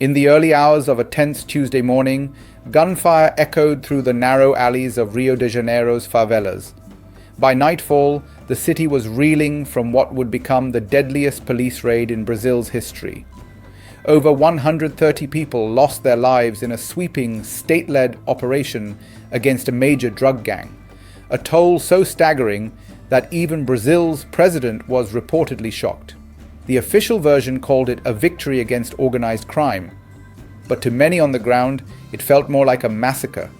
In the early hours of a tense Tuesday morning, gunfire echoed through the narrow alleys of Rio de Janeiro's favelas. By nightfall, the city was reeling from what would become the deadliest police raid in Brazil's history. Over 130 people lost their lives in a sweeping, state-led operation against a major drug gang, a toll so staggering that even Brazil's president was reportedly shocked. The official version called it a victory against organized crime, but to many on the ground, it felt more like a massacre.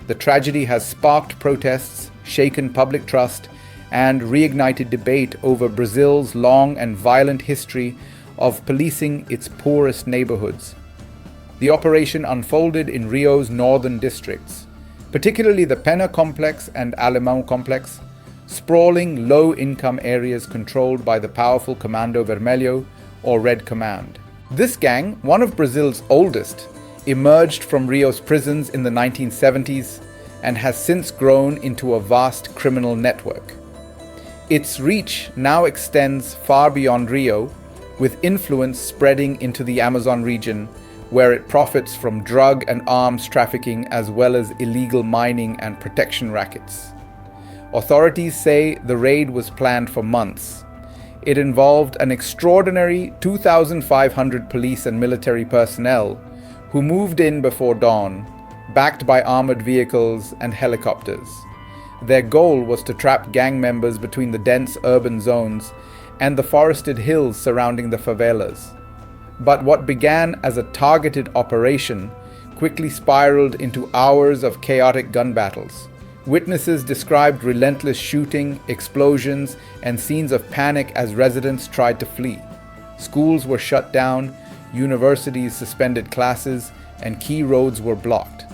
The tragedy has sparked protests, shaken public trust, and reignited debate over Brazil's long and violent history of policing its poorest neighborhoods. The operation unfolded in Rio's northern districts, particularly the Penha complex and Alemão complex, sprawling low-income areas controlled by the powerful Comando Vermelho, or Red Command. This gang, one of Brazil's oldest, emerged from Rio's prisons in the 1970s and has since grown into a vast criminal network. Its reach now extends far beyond Rio, with influence spreading into the Amazon region, where it profits from drug and arms trafficking as well as illegal mining and protection rackets. Authorities say the raid was planned for months. It involved an extraordinary 2,500 police and military personnel who moved in before dawn, backed by armored vehicles and helicopters. Their goal was to trap gang members between the dense urban zones and the forested hills surrounding the favelas. But what began as a targeted operation quickly spiraled into hours of chaotic gun battles. Witnesses described relentless shooting, explosions, and scenes of panic as residents tried to flee. Schools were shut down, universities suspended classes, and key roads were blocked.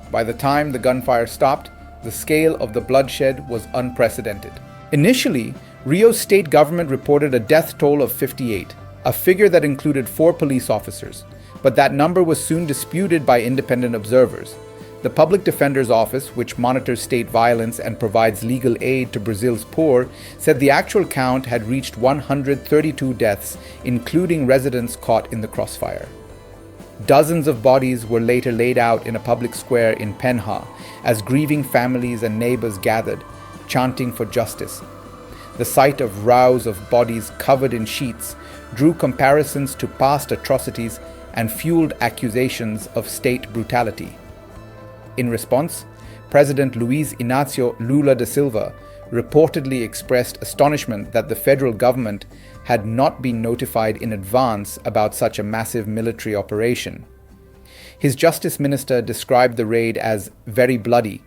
By the time the gunfire stopped, the scale of the bloodshed was unprecedented. Initially, Rio's state government reported a death toll of 58, a figure that included 4 police officers, but that number was soon disputed by independent observers. The Public Defender's Office, which monitors state violence and provides legal aid to Brazil's poor, said the actual count had reached 132 deaths, including residents caught in the crossfire. Dozens of bodies were later laid out in a public square in Penha as grieving families and neighbors gathered, chanting for justice. The sight of rows of bodies covered in sheets drew comparisons to past atrocities and fueled accusations of state brutality. In response, President Luiz Inácio Lula da Silva reportedly expressed astonishment that the federal government had not been notified in advance about such a massive military operation. His justice minister described the raid as very bloody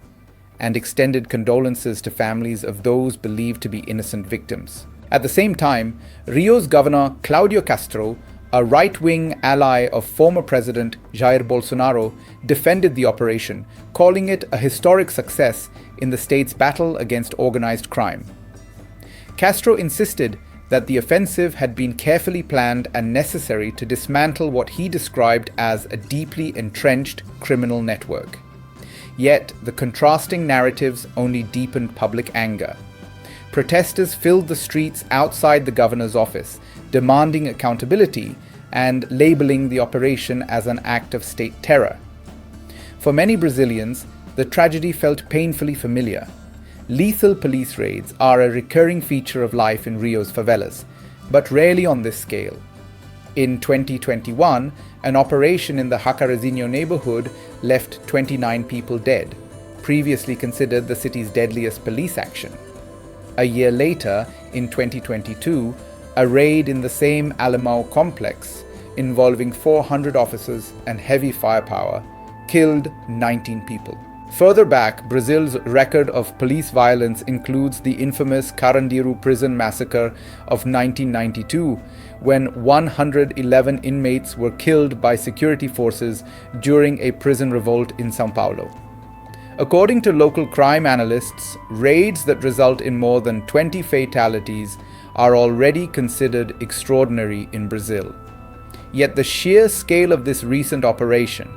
and extended condolences to families of those believed to be innocent victims. At the same time, Rio's governor Claudio Castro, a right-wing ally of former President Jair Bolsonaro, defended the operation, calling it a historic success in the state's battle against organized crime. Castro insisted that the offensive had been carefully planned and necessary to dismantle what he described as a deeply entrenched criminal network. Yet, the contrasting narratives only deepened public anger. Protesters filled the streets outside the governor's office, demanding accountability and labeling the operation as an act of state terror. For many Brazilians, the tragedy felt painfully familiar. Lethal police raids are a recurring feature of life in Rio's favelas, but rarely on this scale. In 2021, an operation in the Jacarezinho neighborhood left 29 people dead, previously considered the city's deadliest police action. A year later, in 2022, a raid in the same Alemão complex, involving 400 officers and heavy firepower, killed 19 people. Further back, Brazil's record of police violence includes the infamous Carandiru prison massacre of 1992, when 111 inmates were killed by security forces during a prison revolt in São Paulo. According to local crime analysts, raids that result in more than 20 fatalities are already considered extraordinary in Brazil. Yet the sheer scale of this recent operation,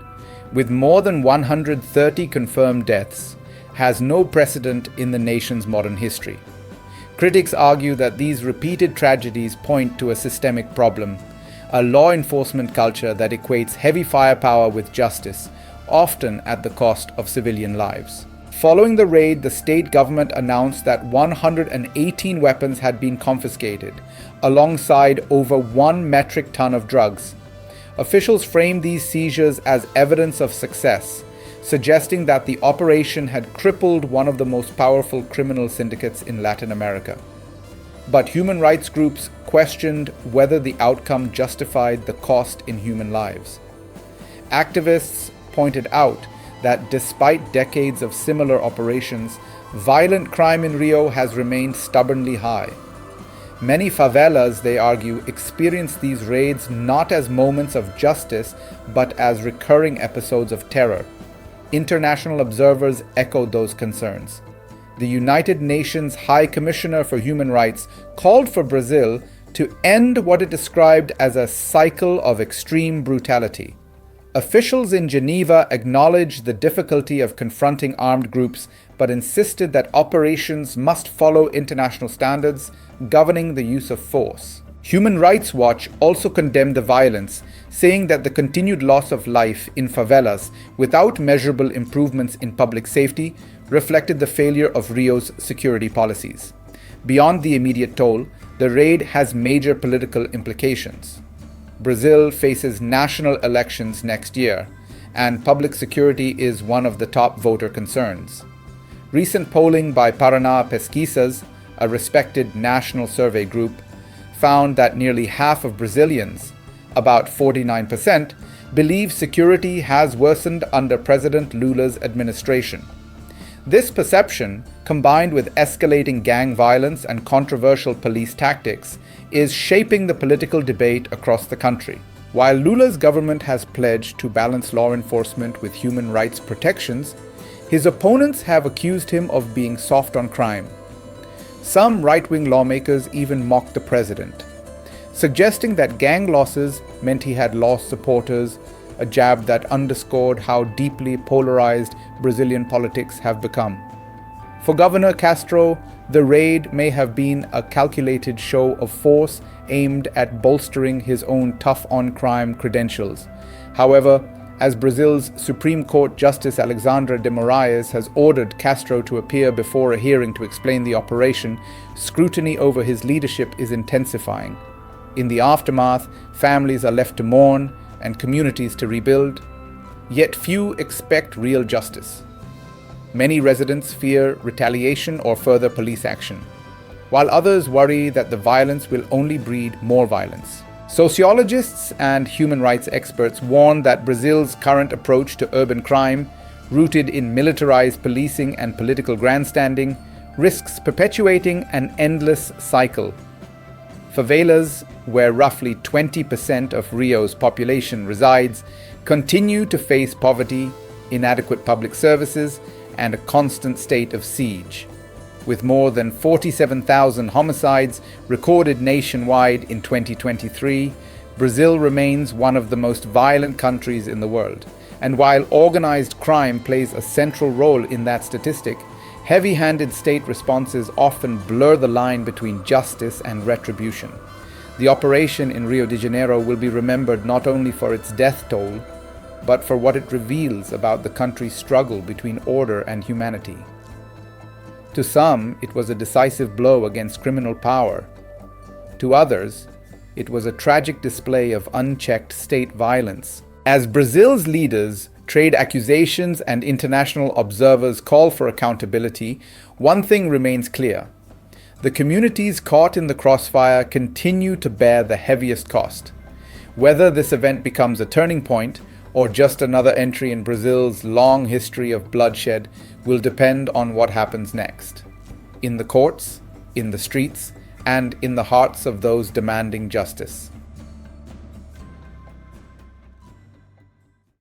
with more than 130 confirmed deaths, has no precedent in the nation's modern history. Critics argue that these repeated tragedies point to a systemic problem, a law enforcement culture that equates heavy firepower with justice, often at the cost of civilian lives. Following the raid, the state government announced that 118 weapons had been confiscated, alongside over 1 metric ton of drugs. Officials framed these seizures as evidence of success, suggesting that the operation had crippled one of the most powerful criminal syndicates in Latin America. But human rights groups questioned whether the outcome justified the cost in human lives. Activists pointed out that despite decades of similar operations, violent crime in Rio has remained stubbornly high. Many favelas, they argue, experience these raids not as moments of justice, but as recurring episodes of terror. International observers echoed those concerns. The United Nations High Commissioner for Human Rights called for Brazil to end what it described as a cycle of extreme brutality. Officials in Geneva acknowledged the difficulty of confronting armed groups, but insisted that operations must follow international standards governing the use of force. Human Rights Watch also condemned the violence, saying that the continued loss of life in favelas without measurable improvements in public safety reflected the failure of Rio's security policies. Beyond the immediate toll, the raid has major political implications. Brazil faces national elections next year, and public security is one of the top voter concerns. Recent polling by Paraná Pesquisas, a respected national survey group, found that nearly half of Brazilians, about 49%, believe security has worsened under President Lula's administration. This perception, combined with escalating gang violence and controversial police tactics, is shaping the political debate across the country. While Lula's government has pledged to balance law enforcement with human rights protections, his opponents have accused him of being soft on crime. Some right-wing lawmakers even mocked the president, suggesting that gang losses meant he had lost supporters, a jab that underscored how deeply polarized Brazilian politics have become. For Governor Castro, the raid may have been a calculated show of force aimed at bolstering his own tough-on-crime credentials. However, as Brazil's Supreme Court Justice Alexandre de Moraes has ordered Castro to appear before a hearing to explain the operation, scrutiny over his leadership is intensifying. In the aftermath, families are left to mourn and communities to rebuild, yet few expect real justice. Many residents fear retaliation or further police action, while others worry that the violence will only breed more violence. Sociologists and human rights experts warn that Brazil's current approach to urban crime, rooted in militarized policing and political grandstanding, risks perpetuating an endless cycle. Favelas, where roughly 20% of Rio's population resides, continue to face poverty, inadequate public services, and a constant state of siege. With more than 47,000 homicides recorded nationwide in 2023, Brazil remains one of the most violent countries in the world. And while organized crime plays a central role in that statistic, heavy-handed state responses often blur the line between justice and retribution. The operation in Rio de Janeiro will be remembered not only for its death toll, but for what it reveals about the country's struggle between order and humanity. To some, it was a decisive blow against criminal power. To others, it was a tragic display of unchecked state violence. As Brazil's leaders trade accusations and international observers call for accountability, one thing remains clear. The communities caught in the crossfire continue to bear the heaviest cost. Whether this event becomes a turning point or just another entry in Brazil's long history of bloodshed will depend on what happens next. In the courts, in the streets, and in the hearts of those demanding justice.